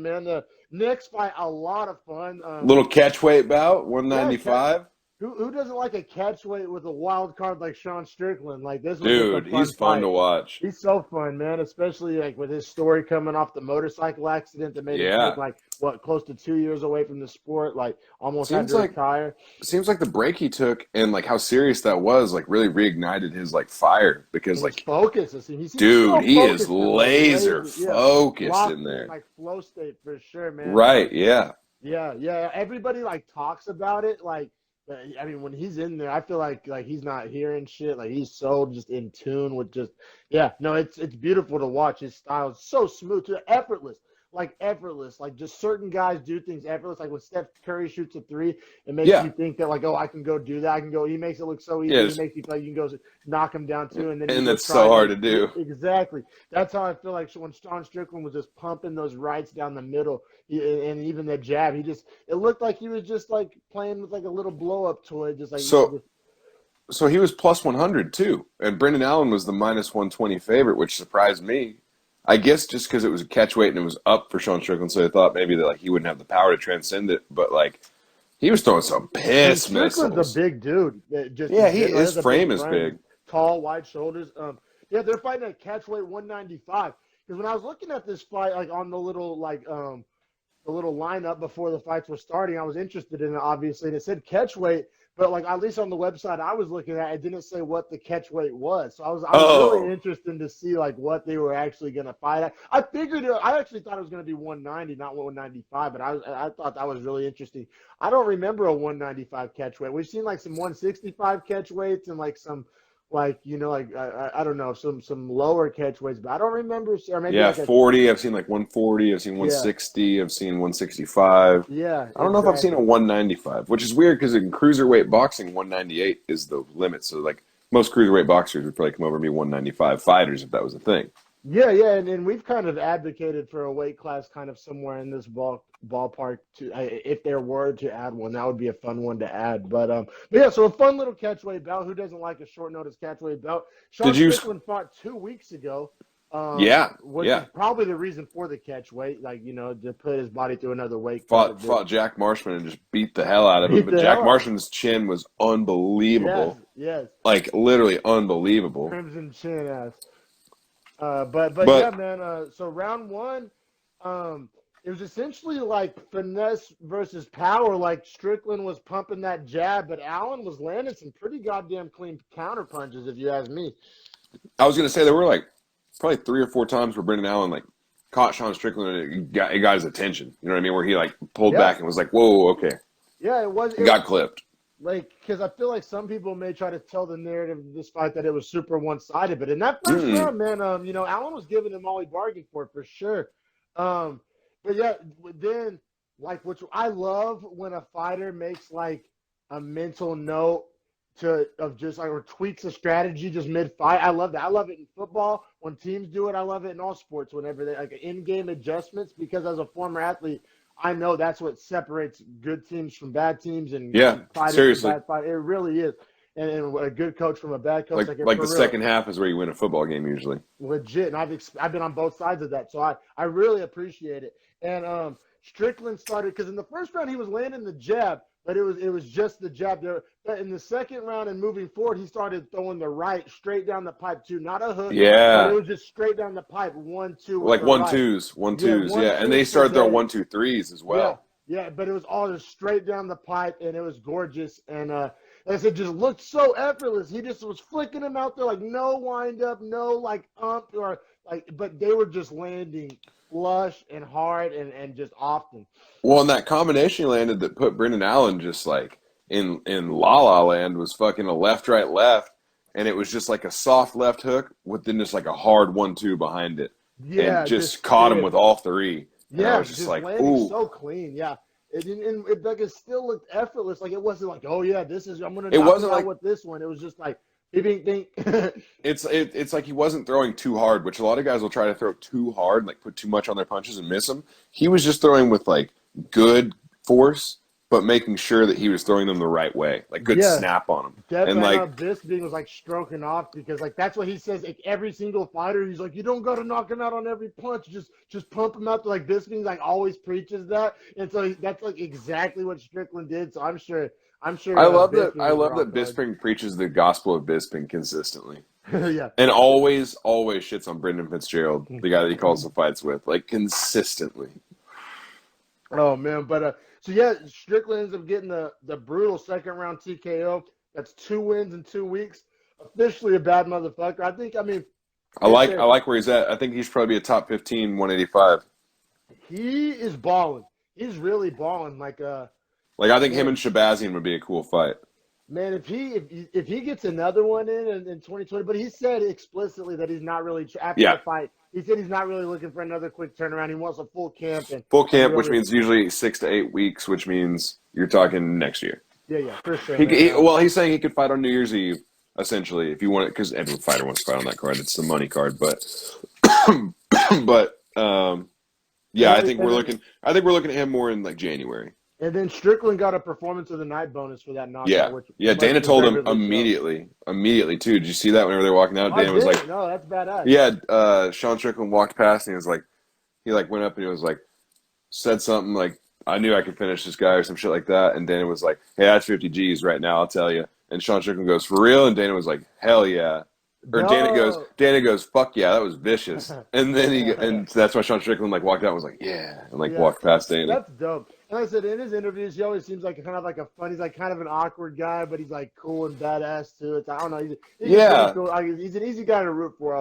man. The next fight, a lot of fun. Little catchweight bout, Yeah, 195. who doesn't like a catchweight with a wild card like Sean Strickland? Like this was just a Dude, fun he's fun fight. to watch. He's so fun, man. Especially like with his story coming off the motorcycle accident that made him take Yeah. like what close to 2 years away from the sport. Like almost had Seems to like retire. seems like the break he took and like how serious that was like really reignited his like fire because And his like focus, he seems dude, so he is focused and like laser laser, yeah, focused in locked in there. like flow state for sure, man. Right, yeah. Yeah. Everybody like talks about it. Like, I mean, when he's in there, I feel like he's not hearing shit. Like he's so just in tune with just yeah. No, it's beautiful to watch. His style is so smooth, too, effortless. Like just certain guys do things effortless. Like when Steph Curry shoots a three, it makes Yeah. you think that like, oh, I can go do that. I can go. He makes it look so easy. Yes. He makes you feel like you can go knock him down too, and then And that's so hard to do. Exactly. That's how I feel like when Sean Strickland was just pumping those rights down the middle, and even the jab, it looked like he was just like playing with like a little blow up toy, just like So he was plus 100 too, and Brendan Allen was the minus 120 favorite, which surprised me. I guess just because it was a catchweight and it was up for Sean Strickland, so I thought maybe that like he wouldn't have the power to transcend it. But like he was throwing some piss Strickland's missiles. a big dude. His frame is big. Tall, wide shoulders. Yeah, they're fighting at catchweight 195. Because when I was looking at this fight, like on the little the little lineup before the fights were starting, I was interested in it, obviously, and it said catchweight, but like at least on the website I was looking at, it didn't say what the catchweight was. So I was really interested to see like what they were actually going to fight at. I actually thought it was going to be 190, not 195, but I thought that was really interesting. I don't remember a 195 catchweight. We've seen like some 165 catchweights and like some like I don't know some lower catchweights, but I don't remember. Or maybe 40. I've seen like 140. I've seen 160. I've seen 165. Yeah, I don't know if I've seen a 195, which is weird because in cruiserweight boxing, 198 is the limit. So like most cruiserweight boxers would probably come over and be 195 fighters if that was a thing. Yeah, and we've kind of advocated for a weight class kind of somewhere in this ballpark to if there were to add one, that would be a fun one to add. But yeah, so a fun little catchweight bout. Who doesn't like a short notice catchweight bout? Sean Strickland fought 2 weeks ago. Which is probably the reason for the catchweight, like to put his body through another weight. Fought Jack Marshman and just beat the hell out of him. But Jack Marshman's chin was unbelievable. Yes. Like literally unbelievable. Crimson chin ass. But yeah, man. So round one, it was essentially like finesse versus power. Like Strickland was pumping that jab, but Allen was landing some pretty goddamn clean counter punches, if you ask me. I was gonna say there were like probably 3 or 4 times where Brendan Allen like caught Sean Strickland and it got his attention. You know what I mean? Where he like pulled back and was like, "Whoa, okay." Yeah, it got clipped. Like, because I feel like some people may try to tell the narrative of this fight that it was super one-sided, but in that first round, man, Allen was giving him all he bargained for sure. But yeah, then which I love when a fighter makes like a mental note of just like or tweaks a strategy just mid-fight. I love that. I love it in football when teams do it. I love it in all sports whenever they like in-game adjustments because as a former athlete, I know that's what separates good teams from bad teams and seriously. Bad fight. It really is. And a good coach from a bad coach. Like the second half is where you win a football game usually. Legit. And I've been on both sides of that. So I really appreciate it. And Strickland started because in the first round he was landing the jab, but it was just the jab there. But in the second round and moving forward, he started throwing the right straight down the pipe too, not a hook. Yeah, but it was just straight down the pipe, 1-2. Like 1-2s, 1-2s. Yeah, and they started throwing 1-2-3s as well. Yeah, but it was all just straight down the pipe, and it was gorgeous. And like I said, just looked so effortless. He just was flicking them out there like no wind up, no like or like, but they were just landing flush and hard and just often. Well, and that combination he landed that put Brendan Allen just like in La La Land was fucking a left, right, left, and it was just like a soft left hook with then just like a hard 1-2 behind it. Yeah, and just caught him with all 3. Yeah, and I was just like, landing so clean. Yeah. It like it still looked effortless. Like it wasn't like, oh yeah, I'm gonna. It wasn't like with this one. It was just like, bing. It's like he wasn't throwing too hard, which a lot of guys will try to throw too hard, like put too much on their punches and miss them. He was just throwing with like good force but making sure that he was throwing them the right way, like good Yeah. snap on them. And Definitely, I know like, Bisping was like stroking off because like that's what he says. Like every single fighter, he's like, you don't got to knock him out on every punch. Just pump him out. Like Bisping like always preaches that, and so that's like exactly what Strickland did. So I'm sure I Bisping was love rock that hard. Bisping preaches the gospel of Bisping consistently, Yeah. and always shits on Brendan Fitzgerald, the guy that he calls the fights with, like consistently. Oh man, but so yeah, Strickland ends up getting the brutal second round TKO. That's 2 wins in 2 weeks. Officially a bad motherfucker. I think. I mean, they I say like where he's at. I think he should probably be a top 15, 185. he is balling. He's really balling. Like I think him Man, and Shabazian would be a cool fight. man, if he gets another one in 2020, but he said explicitly that he's not really after Yeah, the fight. He said he's not really looking for another quick turnaround. He wants a full camp full and camp, which really, means usually 6 to 8 weeks, which means you're talking next year. yeah, for sure, man. Well, he's saying he could fight on New Year's Eve, essentially, if you want it, because every fighter wants to fight on that card. It's the money card, but but yeah, And then, and then I think we're looking at him more in like January. and then Strickland got a performance of the night bonus for that knockout, Yeah, which yeah. much Dana told him deservedly so. immediately too. Did you see that whenever they were walking out? I Dana was like, did. No, that's badass. yeah. Sean Strickland walked past and he was like, he like went up and he was like, said something like, I knew I could finish this guy or some shit like that. And Dana was like, hey, that's 50 G's right now, I'll tell you. And Sean Strickland goes, for real? And Dana was like, hell yeah. Or No. Dana goes, fuck yeah, that was vicious. And then and that's why Sean Strickland like walked out and was like, yeah, and like Yeah, walked past Dana. that's dope. And like I said, in his interviews, he always seems like kind of like a fun. He's like kind of an awkward guy, but he's like cool and badass too. I don't know. He's a pretty Yeah, cool. He's an easy guy to root for.